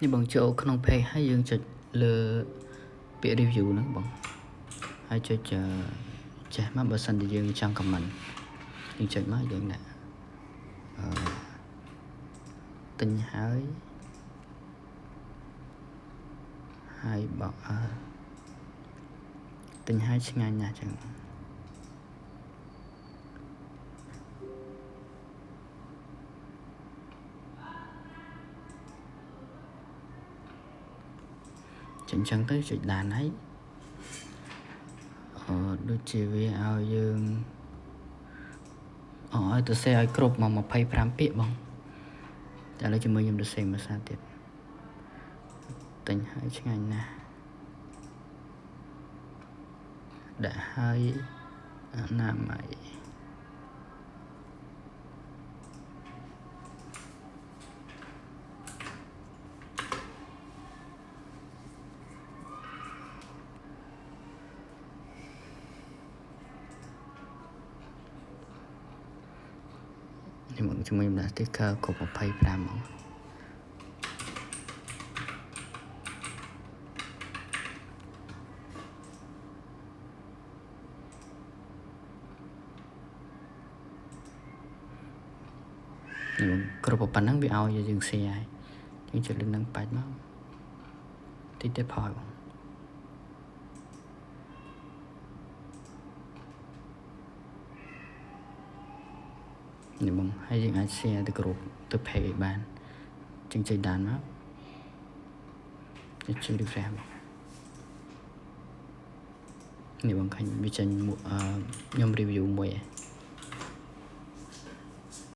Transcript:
นี่បងចូលក្នុង page ហើយយើងចុចលើពាក្យ review ហ្នឹងបងហើយចុចចេះមកបើសិនជាយើងចង់ comment យើងចុចមកយើងដាក់ទិញហើយបោកទិញហើយឆ្ងាញ់ណាស់ចឹងចឹងទៅចុចដានហើយដូចជាវាឲ្យយើងឲ្យទៅសេឲ្យគ្រប់មក25ពាក្យបងតែឥឡូវជាមួយខ្ញុំទៅសេមួយសារទៀតទិញហើយឆ្ងាញ់ណាស់ដាក់ហើយអនាម័យខ្ញុំជាមួយដាក់ sticker គ្រប់25ហ្មងគ្រប់ប៉ុណ្ណឹងវាឲ្យយើង share ហើយយើងចុចលើនឹងបាច់មកតិចទៅផលបងនេះបងហើយយើងអាច share ទៅក្រុមទៅ page បានចឹងចុចដានមកចុច refresh មកនេះបងឃើញវាចេញខ្ញុំ review មួយ